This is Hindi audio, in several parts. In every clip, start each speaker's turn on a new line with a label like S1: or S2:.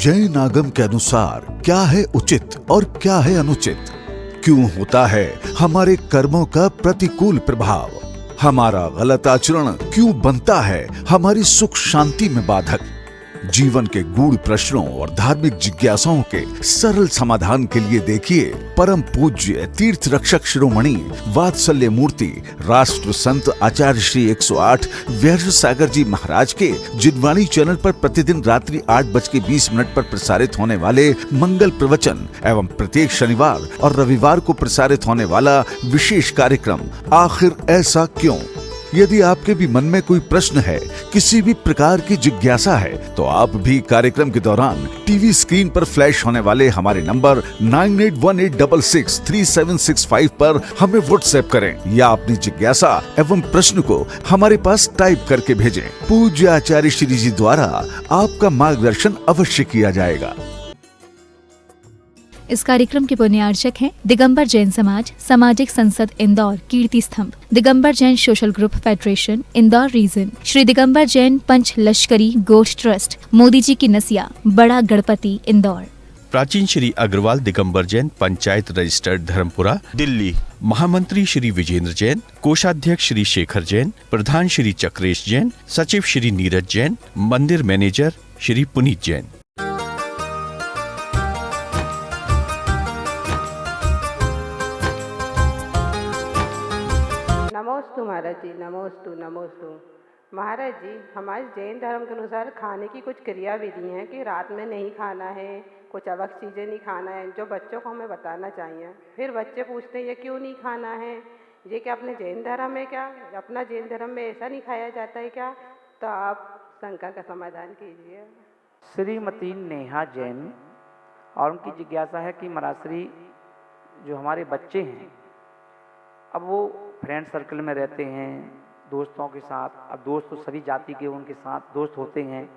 S1: जैन आगम के अनुसार क्या है उचित और क्या है अनुचित? क्यों होता है हमारे कर्मों का प्रतिकूल प्रभाव? हमारा गलत आचरण क्यों बनता है हमारी सुख शांति में बाधक? जीवन के गूढ़ प्रश्नों और धार्मिक जिज्ञासाओं के सरल समाधान के लिए देखिए परम पूज्य तीर्थ रक्षक शिरोमणि वात्सल्य मूर्ति राष्ट्र संत आचार्य श्री 108 व्यास सागर जी महाराज के जिनवाणी चैनल पर प्रतिदिन रात्रि 8:20 पर प्रसारित होने वाले मंगल प्रवचन एवं प्रत्येक शनिवार और रविवार को प्रसारित होने वाला विशेष कार्यक्रम आखिर ऐसा क्यों? यदि आपके भी मन में कोई प्रश्न है, किसी भी प्रकार की जिज्ञासा है, तो आप भी कार्यक्रम के दौरान टीवी स्क्रीन पर फ्लैश होने वाले हमारे नंबर 9818663765 पर हमें व्हाट्सएप करें या अपनी जिज्ञासा एवं प्रश्न को हमारे पास टाइप करके भेजें। पूज्य आचार्य श्री जी द्वारा आपका मार्गदर्शन अवश्य किया जाएगा।
S2: इस कार्यक्रम के पुण्यार्चक हैं दिगंबर जैन समाज, सामाजिक संसद Indore, Kirti Stambh, Digambar Jain social group federation Indore region, Shri Digambar Jain Panch Lashkari Goth trust, Modi ji की नसिया, बड़ा गणपति इंदौर।
S3: प्राचीन श्री अग्रवाल दिगंबर जैन पंचायत रजिस्टर्ड धर्मपुरा दिल्ली, महामंत्री श्री विजेंद्र जैन, कोषाध्यक्ष श्री शेखर जैन, प्रधान श्री चक्रेश जैन, सचिव श्री नीरज जैन, मंदिर मैनेजर श्री पुनीत जैन।
S4: नमोस्तु महाराज जी, नमोस्तु नमोस्तु। महाराज जी, हमारे जैन धर्म के अनुसार खाने की कुछ क्रिया विधि हैं कि रात में नहीं खाना है, कुछ अवक चीज़ें नहीं खाना है, जो बच्चों को हमें बताना चाहिए। फिर बच्चे पूछते हैं ये क्यों नहीं खाना है, ये क्या अपने जैन धर्म है क्या, अपना जैन धर्म में ऐसा नहीं खाया जाता है क्या? तो आप शंका का समाधान कीजिए।
S5: श्रीमती नेहा जैन और उनकी जिज्ञासा है कि महाराज जो हमारे बच्चे हैं, अब वो फ्रेंड सर्कल में रहते हैं दोस्तों के साथ। अब दोस्त तो सभी जाति के उनके साथ दोस्त होते हैं,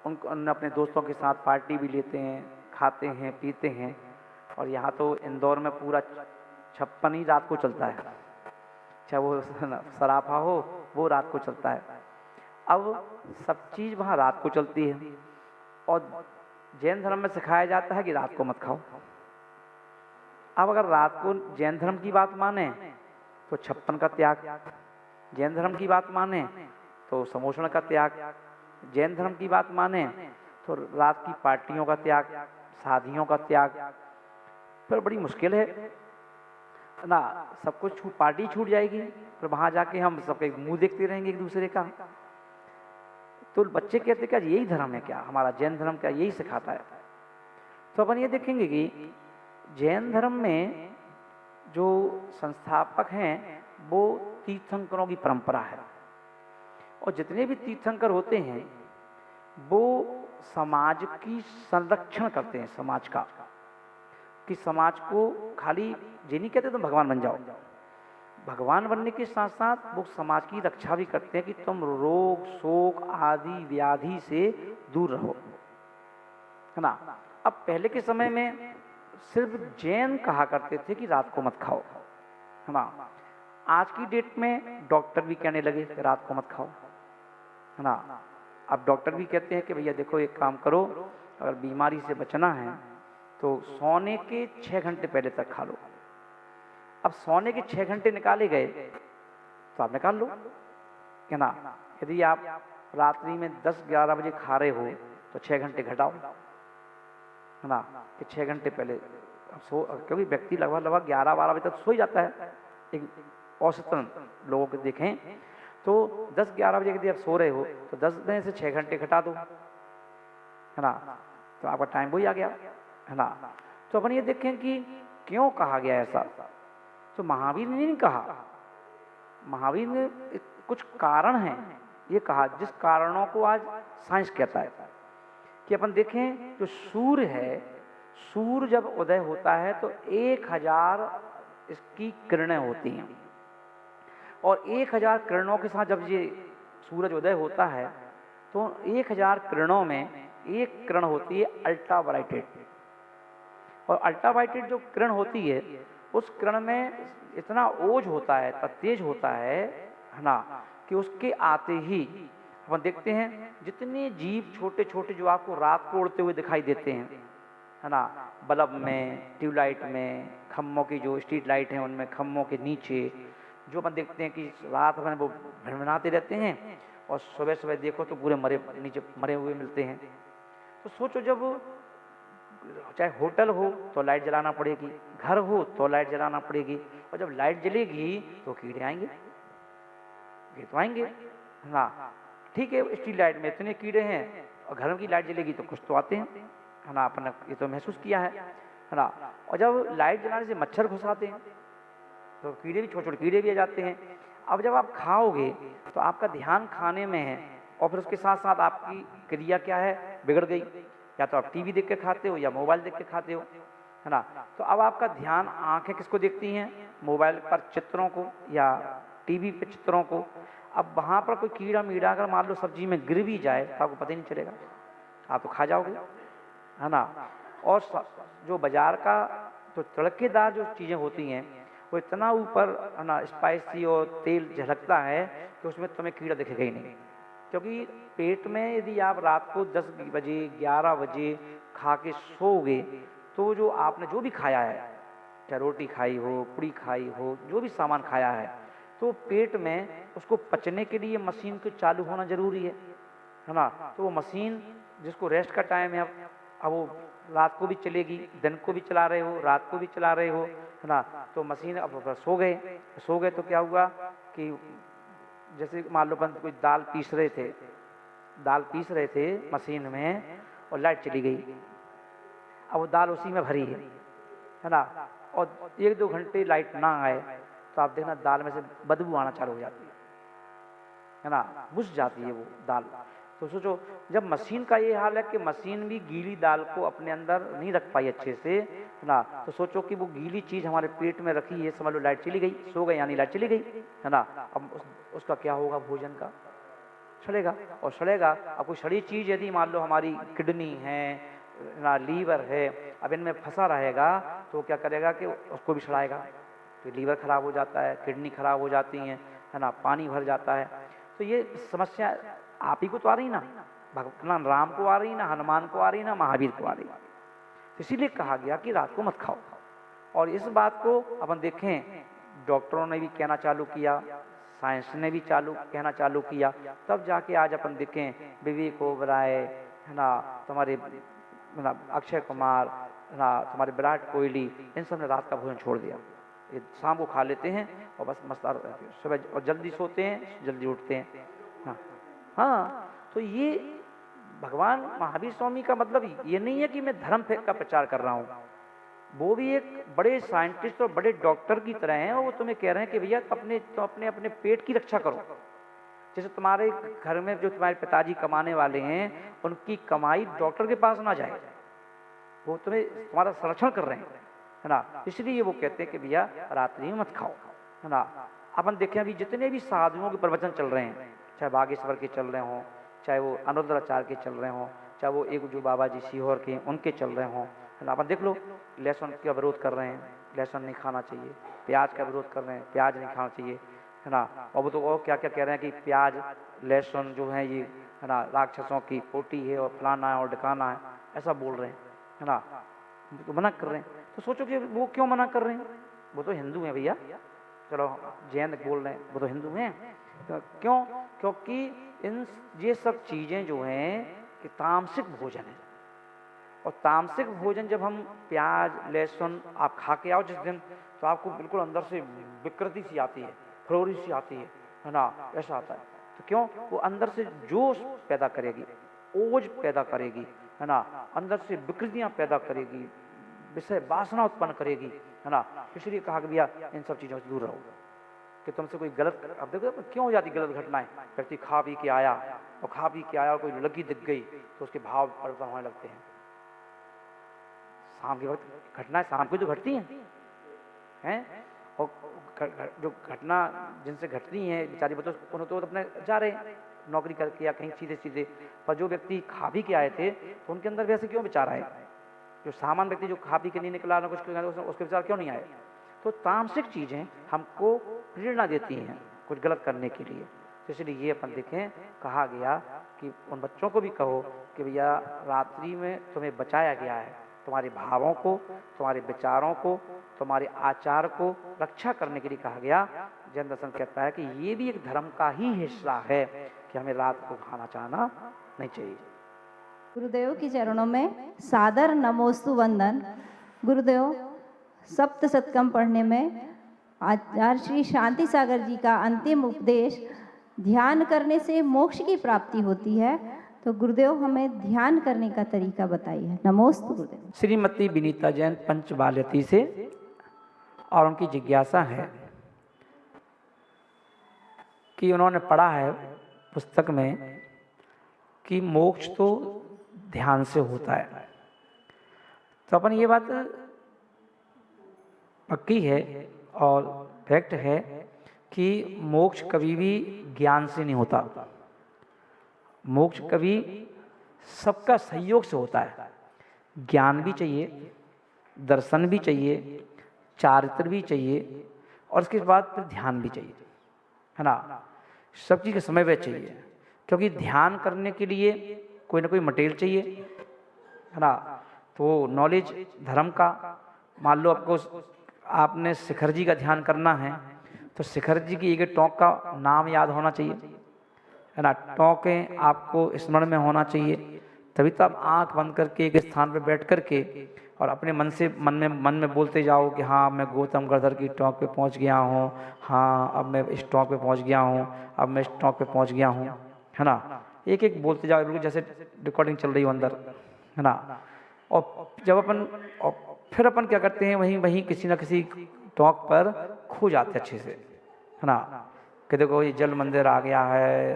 S5: उन अपने दोस्तों के साथ पार्टी भी लेते हैं, खाते हैं, पीते हैं। और यहाँ तो इंदौर में पूरा 56 ही रात को चलता है, चाहे वो सराफा हो वो रात को चलता है। अब सब चीज़ वहाँ रात को चलती है और जैन धर्म में सिखाया जाता है कि रात को मत खाओ। अब अगर रात को जैन धर्म की बात माने तो 56 का त्याग, जैन धर्म की बात माने तो समोषण का त्याग, जैन धर्म की बात माने तो रात की पार्टियों का त्याग, शादियों का त्याग। फिर बड़ी मुश्किल है ना, सब कुछ पार्टी छूट जाएगी, फिर वहाँ जाके हम सबके मुंह देखते रहेंगे एक दूसरे का। तो बच्चे कहते क्या यही धर्म है क्या, हमारा जैन धर्म क्या यही सिखाता है? तो अपन ये देखेंगे कि जैन धर्म में जो संस्थापक हैं वो तीर्थंकरों की परंपरा है, और जितने भी तीर्थंकर होते हैं वो समाज की संरक्षण करते हैं, समाज का, कि समाज को खाली ये नहीं कहते तुम भगवान बन जाओ, भगवान बनने के साथ साथ वो समाज की रक्षा भी करते हैं कि तुम रोग शोक आदि व्याधि से दूर रहो, है ना। अब पहले के समय में सिर्फ जैन कहा करते थे कि रात को मत खाओ, है ना। आज की डेट में डॉक्टर भी कहने लगे कि रात को मत खाओ, है ना। अब डॉक्टर भी कहते हैं कि भैया देखो एक काम करो, अगर बीमारी से बचना है तो सोने के 6 घंटे पहले तक खा लो। अब सोने के 6 घंटे निकाले गए तो आप निकाल लो, है ना। यदि आप रात्रि में 10-11 बजे खा रहे हो तो 6 घंटे घटाओ, है ना, कि 6 घंटे पहले क्योंकि व्यक्ति लगभग 11-12 बजे तक सो ही जाता है, एक औसतन लोगों को देखें तो 10-11 बजे यदि आप सो रहे हो तो 10 बजे से 6 घंटे घटा दो, है ना, तो आपका टाइम वही आ गया, है ना। तो अपन ये देखें कि क्यों कहा गया ऐसा, तो महावीर ने नहीं कहा, महावीर ने कुछ कारण हैं ये कहा, जिस कारणों को आज साइंस कहता है कि अपन देखें जो सूर्य है, सूर्य जब उदय होता है तो 1000 इसकी किरणें होती हैं, और 1000 किरणों के साथ जब ये सूरज उदय होता है तो 1000 किरणों में एक किरण होती है अल्ट्रावायलेट, और अल्ट्रावायलेट जो किरण होती है उस किरण में इतना ओज होता है, इतना तेज होता है ना, कि उसके आते ही अपन देखते हैं जितने जीव छोटे छोटे जो आपको रात को उड़ते हुए दिखाई देते हैं, है ना, बल्ब में, ट्यूबलाइट में, खम्भों की जो स्ट्रीट लाइट हैं उनमें, खम्भों के नीचे जो अपन देखते हैं कि रात में वो भनभनाते रहते हैं और सुबह सुबह देखो तो पूरे मरे नीचे मरे हुए मिलते हैं। तो सोचो जब चाहे होटल हो तो लाइट जलाना पड़ेगी, घर हो तो लाइट जलाना पड़ेगी, और जब लाइट जलेगी तो कीड़े आएंगे, ये तो आएंगे ना। ठीक है, स्ट्रीट लाइट में इतने कीड़े हैं और घर की लाइट जलेगी तो कुछ तो आते हैं, है ना, अपन ने ये तो महसूस किया है ना। और जब लाइट जलाने से मच्छर घुस आते हैं तो कीड़े भी, छोटे छोटे कीड़े भी आ जाते हैं। अब जब आप खाओगे तो आपका ध्यान खाने में है और फिर उसके साथ साथ आपकी क्रिया क्या है, बिगड़ गई। या तो आप टीवी देख के खाते हो या मोबाइल देख के खाते हो, है ना। तो अब आपका ध्यान, आंखें किसको देखती हैं, मोबाइल पर चित्रों को या टीवी पे चित्रों को। अब वहाँ पर कोई कीड़ा मीड़ा अगर मान लो सब्जी में गिर भी जाए तो आपको पता ही नहीं चलेगा, आप तो खा जाओगे, है ना। और जो बाजार का जो तड़केदार जो चीज़ें होती हैं वो इतना ऊपर, है ना, स्पाइसी और तेल झलकता है कि उसमें तुम्हें कीड़ा दिखेगा ही नहीं। क्योंकि पेट में यदि आप रात को 10 बजे 11 बजे खा के सोओगे तो जो आपने जो भी खाया है, चाहे रोटी खाई हो, पूड़ी खाई हो, जो भी सामान खाया है, तो पेट में उसको पचने के लिए मशीन को चालू होना जरूरी है ना। तो वो मशीन जिसको रेस्ट का टाइम है, अब वो रात को भी चलेगी, दिन को भी चला रहे हो, रात को भी चला रहे हो, है ना। तो मशीन अब सो गए तो क्या हुआ कि जैसे मान लो अपन कोई दाल पीस रहे थे मशीन में और लाइट चली गई, अब वो दाल उसी में भरी है ना, और 1-2 घंटे लाइट ना आए तो आप देखना दाल में से बदबू आना चालू हो जाती है ना, बुझ जाती है वो दाल। तो सोचो जब मशीन का ये हाल है कि मशीन भी गीली दाल को अपने अंदर नहीं रख पाई अच्छे से, है ना, तो सोचो कि वो गीली चीज़ हमारे पेट में रखी है, समझ लो लाइट चली गई, सो गए यानी लाइट चली गई, है ना। अब उसका क्या होगा, भोजन का सड़ेगा और सड़ेगा। अब कोई सड़ी चीज़ यदि मान लो हमारी किडनी है ना, लीवर है, अब इनमें फंसा रहेगा तो क्या करेगा कि उसको भी सड़ाएगा, तो लीवर खराब हो जाता है, किडनी खराब हो जाती है ना, पानी भर जाता है। तो ये समस्या आप ही को तो आ रही ना, भगवान राम को आ रही ना, हनुमान को आ रही ना, महावीर को आ रही। तो इसीलिए कहा गया कि रात को मत खाओ। और इस बात को अपन देखें, डॉक्टरों ने भी कहना चालू किया, साइंस ने भी कहना चालू किया, तब जाके आज अपन देखें विवेक ओबराय, है ना, तुम्हारे अक्षय कुमार, है ना, तुम्हारे विराट कोहली, इन सब ने रात का भोजन छोड़ दिया। ये शाम को खा लेते हैं और बस मस्तार रहते हैं, सुबह और जल्दी सोते हैं, जल्दी उठते हैं। हाँ, तो ये भगवान महावीर स्वामी का मतलब ये नहीं है कि मैं धर्म का प्रचार कर रहा हूँ, वो भी एक बड़े साइंटिस्ट और बड़े डॉक्टर की तरह हैं, और वो तुम्हें कह रहे हैं कि भैया अपने पेट की रक्षा करो। जैसे तुम्हारे घर में जो तुम्हारे पिताजी कमाने वाले हैं, उनकी कमाई डॉक्टर के पास ना जाए, वो तुम्हारा संरक्षण कर रहे हैं, है ना। इसलिए वो कहते हैं कि भैया रात्रि में मत खाओ, है ना। अपन देखें अभी जितने भी साधुओं के प्रवचन चल रहे हैं, चाहे बागेश्वर के चल रहे हों, चाहे वो अनुरुद्राचार्य के चल रहे हों, चाहे वो एक जो बाबा जी सीहोर के उनके चल रहे हों, है ना। अपन देख लो, लहसुन का विरोध कर रहे हैं, लहसुन नहीं खाना चाहिए, प्याज का विरोध कर रहे हैं, प्याज नहीं खाना चाहिए, है ना। और वो तो और क्या क्या कह रहे हैं कि प्याज लहसुन जो है ये, है ना, राक्षसों की पोटी है और फलाना है और ढकाना है, ऐसा बोल रहे हैं, है ना, तो मना कर रहे हैं। तो सोचो कि वो क्यों मना कर रहे हैं, वो तो हिंदू हैं भैया, चलो जैन बोल रहे हैं, वो तो हिंदू हैं, तो क्यों, क्योंकि ये सब चीज़ें जो हैं कि तामसिक भोजन है, और तामसिक भोजन जब हम प्याज लहसुन आप खा के आओ जिस दिन, तो आपको बिल्कुल अंदर से विकृति सी आती है, फ्लोरी सी आती है ना, ऐसा आता है। तो क्यों, वो अंदर से जोश पैदा करेगी, ओज पैदा करेगी, है ना, अंदर से विकृतियाँ पैदा करेगी, विषय वासना उत्पन्न करेगी, है ना। इसलिए कहा कि भैया इन सब चीज़ों से दूर रहो, कि तुमसे कोई गलत, अब देखो क्यों हो जाती गलत घटनाएं, व्यक्ति खा पी के आया और कोई लड़की दिख गई तो उसके भाव पड़ता होने लगते हैं। शाम के वक्त घटनाएं शाम को जो घटती हैं, और जो घटना जिनसे घटती हैं बेचारी बच्चों, उन्होंने तो अपने जा रहे हैं नौकरी करके या कहीं सीधे, पर जो व्यक्ति खा पी के आए थे तो उनके अंदर वैसे क्यों विचार आए, जो सामान्य व्यक्ति जो खा पी के नहीं निकला ना कुछ, उसके विचार क्यों नहीं आए। तो तामसिक चीज़ें हमको प्रेरणा देती हैं कुछ गलत करने के लिए, तो इसलिए ये अपन देखें, कहा गया कि उन बच्चों को भी कहो कि भैया रात्रि में तुम्हें बचाया गया है, तुम्हारे भावों को, तुम्हारे विचारों को, तुम्हारे आचार को रक्षा करने के लिए कहा गया। जैन दर्शन कहता है कि ये भी एक धर्म का ही हिस्सा है कि हमें रात को खाना चाहना नहीं चाहिए।
S6: गुरुदेव के चरणों में सादर नमोस्तु वंदन। गुरुदेव, सप्त सतकम पढ़ने में आचार्य श्री शांति सागर जी का अंतिम उपदेश, ध्यान करने से मोक्ष की प्राप्ति होती है, तो गुरुदेव हमें ध्यान करने का तरीका बताइए। नमोस्तु गुरुदेव।
S5: श्रीमती विनीता जैन पंचबाल्यती से, और उनकी जिज्ञासा है कि उन्होंने पढ़ा है पुस्तक में कि मोक्ष तो ध्यान से होता है। तो अपन ये बात पक्की है और फैक्ट है कि मोक्ष कभी भी ज्ञान से नहीं होता। मोक्ष कभी सबका सहयोग से होता है। ज्ञान भी चाहिए, दर्शन भी चाहिए, चारित्र भी चाहिए, और उसके बाद फिर ध्यान भी चाहिए, है ना। सब चीज़ के समय पे चाहिए, क्योंकि ध्यान करने के लिए कोई ना कोई मटेरियल चाहिए, है ना। तो नॉलेज धर्म का, मान लो आपने शिखर जी का ध्यान करना है, तो शिखर जी की एक टोंक का नाम याद होना चाहिए, है ना। टोंकें आपको स्मरण में होना चाहिए, तभी तो आप आंख बंद करके एक स्थान पर बैठ करके और अपने मन में बोलते जाओ कि हाँ मैं गौतम गढ़धर की टोंक पे पहुंच गया हूँ, हाँ अब मैं इस टोंक पे पहुंच गया हूँ, अब मैं इस टोंक पे पहुंच गया हूँ, है ना। एक एक बोलते जाओ, बिल्कुल जैसे रिकॉर्डिंग चल रही हो अंदर, है ना। और जब फिर अपन क्या करते हैं, वहीं किसी न किसी टोंक पर खो जाते अच्छे से, है ना। कि देखो ये जल मंदिर आ गया है,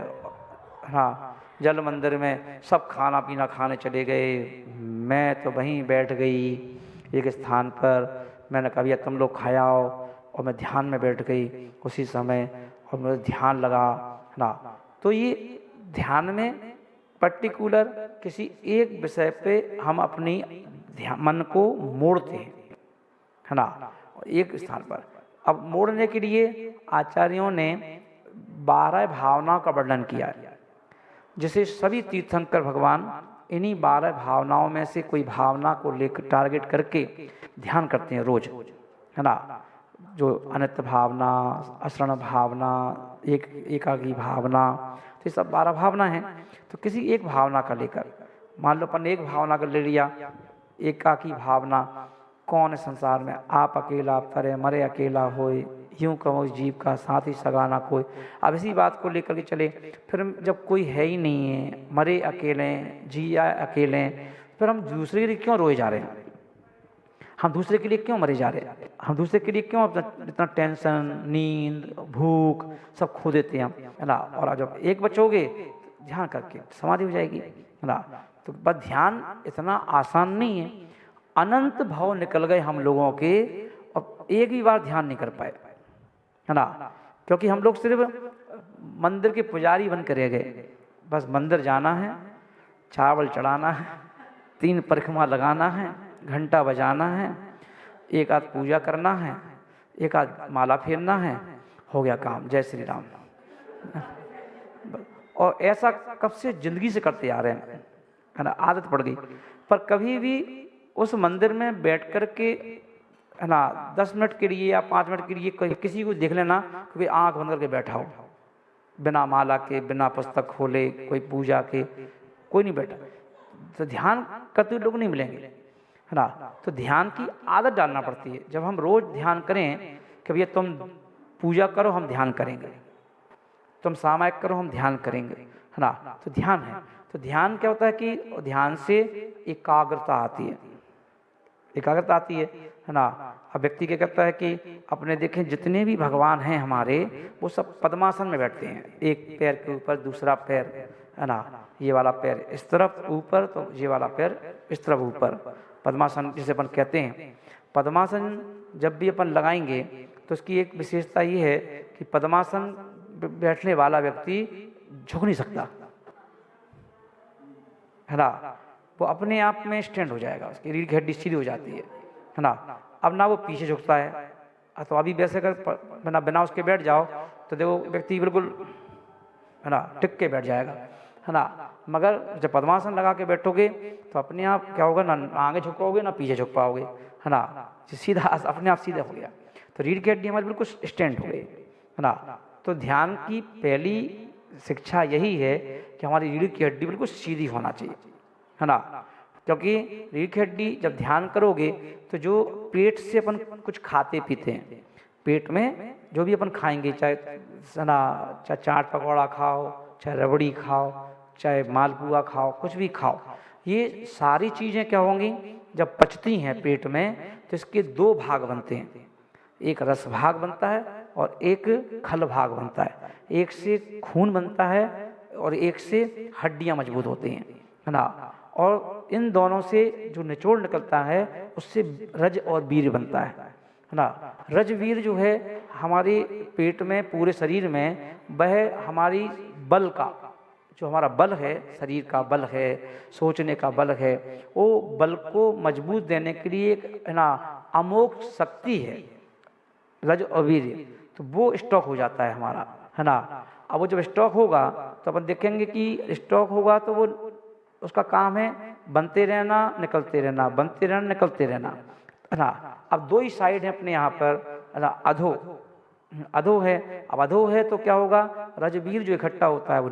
S5: हाँ जल मंदिर में सब खाना पीना खाने चले गए, मैं तो वहीं बैठ गई एक स्थान पर, मैंने कहा भैया तुम लोग खाओ, और मैं ध्यान में बैठ गई उसी समय, और मुझे ध्यान लगा, है ना। तो ये ध्यान में पर्टिकुलर किसी एक विषय पे हम अपनी मन को मोड़ते हैं, है ना, एक स्थान पर। अब मोड़ने के लिए आचार्यों ने 12 भावनाओं का वर्णन किया है, जिसे सभी तीर्थंकर भगवान इन्हीं 12 भावनाओं में से कोई भावना को लेकर टारगेट करके ध्यान करते हैं रोज, है ना। जो अनित्य भावना, अशरण भावना, एकाकी भावना, तो ये सब 12 भावना हैं। तो किसी एक भावना का लेकर, मान लो अपन एक भावना का ले लिया, एकाकी भावना, कौन है संसार में, आप अकेला तरे मरे अकेला होए, यूं कहो जीव का साथी सगा ना कोई। अब इसी बात को लेकर के चले, फिर जब कोई है ही नहीं है, मरे अकेले, जिया अकेले, फिर हम दूसरे के लिए क्यों रोए जा रहे हैं, हम दूसरे के लिए क्यों मरे जा रहे हैं, हम दूसरे के लिए क्यों इतना टेंशन, नींद, भूख सब खो देते हैं हम, है ना। और जब एक बचोगे ध्यान करके समाधि हो जाएगी, है ना। तो बस ध्यान इतना आसान नहीं है, अनंत भाव निकल गए हम लोगों के, और एक भी बार ध्यान नहीं कर पाए, है ना। क्योंकि हम लोग सिर्फ मंदिर के पुजारी बन कर रह गए, बस मंदिर जाना है, चावल चढ़ाना है, 3 परिक्रमा लगाना है, घंटा बजाना है, एक आध पूजा करना है, एक आध माला फेरना है, हो गया काम, जय श्री राम। और ऐसा कब से जिंदगी से करते आ रहे हैं, है ना, आदत पड़ गई। पर कभी भी उस मंदिर में बैठ कर के, है ना, 10 मिनट के लिए या 5 मिनट के लिए किसी को देख लेना, क्योंकि आंख बंद करके बैठा हो, बिना माला के, बिना पुस्तक खोले, कोई पूजा के कोई नहीं बैठा, तो ध्यान करते हुए लोग नहीं मिलेंगे, है ना। तो ध्यान की आदत डालना पड़ती है। जब हम रोज ध्यान करें कि भैया तुम पूजा करो हम ध्यान करेंगे, तुम सामायिक करो हम ध्यान करेंगे, है ना। तो ध्यान है, तो ध्यान क्या होता है कि ध्यान से एकाग्रता आती है, एकाग्रता आती है ना। अब व्यक्ति क्या करता है कि अपने देखें जितने भी भगवान हैं हमारे, वो सब पद्मासन में बैठते हैं, एक पैर के ऊपर दूसरा पैर, है ना, ये वाला पैर इस तरफ ऊपर, तो ये वाला पैर इस तरफ ऊपर, पद्मासन जिसे अपन कहते हैं। पद्मासन जब भी अपन लगाएंगे तो उसकी एक विशेषता ये है कि पद्मासन बैठने वाला व्यक्ति झुक नहीं सकता, है ना। वो अपने आप में स्टैंड हो जाएगा, उसकी रीढ़ की हड्डी सीधी हो जाती है ना। अब ना वो पीछे झुकता है, तो अभी वैसे अगर बिना उसके बैठ जाओ तो देखो व्यक्ति बिल्कुल है ना, टिक के बैठ जाएगा, है ना। मगर जब पद्मासन लगा के बैठोगे तो अपने आप क्या होगा, ना आगे झुक पाओगे ना पीछे झुक पाओगे, है ना, सीधा अपने आप सीधा हो गया। तो रीढ़ की हड्डी हमारी बिल्कुल स्टैंड हो गई, है ना। तो ध्यान की पहली शिक्षा यही है कि हमारी रीढ़ की हड्डी बिल्कुल सीधी होना चाहिए, है ना। क्योंकि रीढ़ की हड्डी जब ध्यान करोगे तो जो पेट से अपन कुछ खाते पीते हैं, पेट में जो भी अपन खाएंगे, चाहे चाट पकौड़ा खाओ, चाहे रबड़ी खाओ, चाहे मालपुआ खाओ, कुछ भी खाओ, ये सारी चीज़ें क्या होंगी, जब पचती हैं पेट में तो इसके दो भाग बनते हैं, एक रस भाग बनता है और एक खल भाग बनता है। एक से खून बनता है और एक से हड्डियां मजबूत होती हैं, है ना। और इन दोनों से जो निचोड़ निकलता है उससे रज और वीर बनता है ना। रज वीर जो है हमारे पेट में, पूरे शरीर में, वह हमारी बल का, जो हमारा बल है, शरीर का बल है, सोचने का बल है, वो बल को मजबूत देने के लिए एक, है ना, अमोघ शक्ति है रज और वीर। तो वो स्टॉक हो जाता है हमारा, है ना। अब वो जब स्टॉक होगा तो अपन देखेंगे कि स्टॉक होगा तो वो उसका काम है बनते रहना, निकलते रहना, बनते रहना, निकलते रहना, है ना। अब दो ही साइड है अपने यहाँ पर, है ना, अधो है। अब अधो है तो क्या होगा, रजवीर जो इकट्ठा होता है वो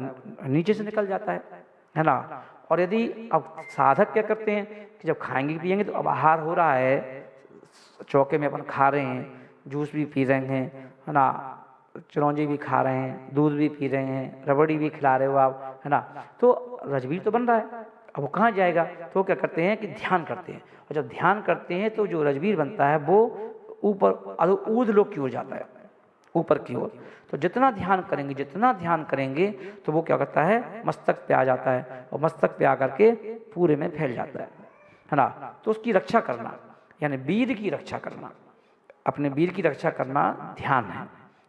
S5: नीचे से निकल जाता है ना। और यदि अब साधक क्या करते हैं कि जब खाएंगे पिएंगे तो अब आहार हो रहा है, चौके में अपन खा रहे हैं, जूस भी पी रहे हैं, है ना, चिरौंजी भी खा रहे हैं, दूध भी पी रहे हैं, रबड़ी भी खिला रहे हो आप, है ना। तो रजवीर तो बन रहा है, अब वो कहाँ जाएगा, तो क्या करते हैं कि ध्यान करते हैं। और जब ध्यान करते हैं तो जो रजवीर बनता है वो ऊपर ऊर्ध्वलोक की ओर जाता है, ऊपर की ओर। तो जितना ध्यान करेंगे तो वो क्या करता है, मस्तक पे आ जाता है और मस्तक पे आकर के पूरे में फैल जाता है ना। तो उसकी रक्षा करना, यानी वीर की रक्षा करना, अपने वीर की रक्षा करना ध्यान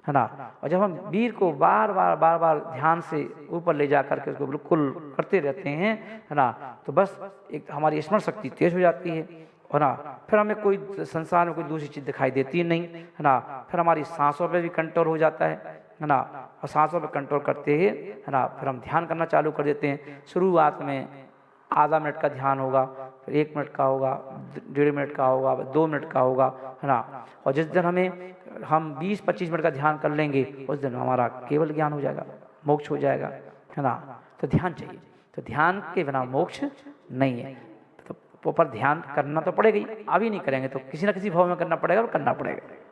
S5: है ना। और जब हम वीर को बार बार ध्यान से ऊपर ले जा करके उसको बिल्कुल करते रहते हैं, है ना, तो बस एक हमारी स्मरण शक्ति तेज हो जाती है ना। फिर हमें कोई संसार में कोई दूसरी चीज़ दिखाई देती नहीं, है ना। फिर हमारी सांसों पे भी कंट्रोल हो जाता है ना। और सांसों पे कंट्रोल करते ही, है ना, फिर हम ध्यान करना चालू कर देते हैं। शुरुआत में आधा मिनट का ध्यान होगा, फिर 1 मिनट का होगा, 1.5 मिनट का होगा, 2 मिनट का होगा, है ना। और जिस दिन हम 20-25 मिनट का ध्यान कर लेंगे उस दिन हमारा केवल ज्ञान हो जाएगा, मोक्ष हो जाएगा, है ना। तो ध्यान चाहिए, तो ध्यान के बिना मोक्ष नहीं है। तो पर ध्यान करना तो पड़ेगा ही, अभी नहीं करेंगे तो किसी न किसी भाव में करना पड़ेगा और करना पड़ेगा।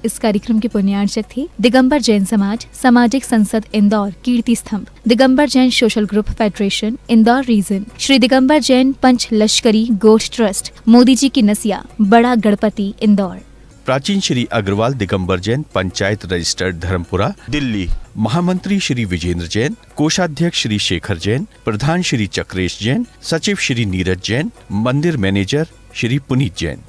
S2: इस कार्यक्रम के पुण्यार्चक थे दिगंबर जैन समाज, सामाजिक संसद Indore, Kirti Stambh, Digambar Jain social group federation, Indore region, Shri Digambar Jain Panch Lashkari Goth trust, Modi ji की नसिया, बड़ा गणपति, इंदौर।
S3: प्राचीन श्री अग्रवाल दिगंबर जैन पंचायत रजिस्टर्ड धर्मपुरा, दिल्ली। महामंत्री श्री विजेंद्र जैन, कोषाध्यक्ष श्री शेखर जैन, प्रधान श्री चक्रेश जैन, सचिव श्री नीरज जैन, मंदिर मैनेजर श्री पुनीत जैन।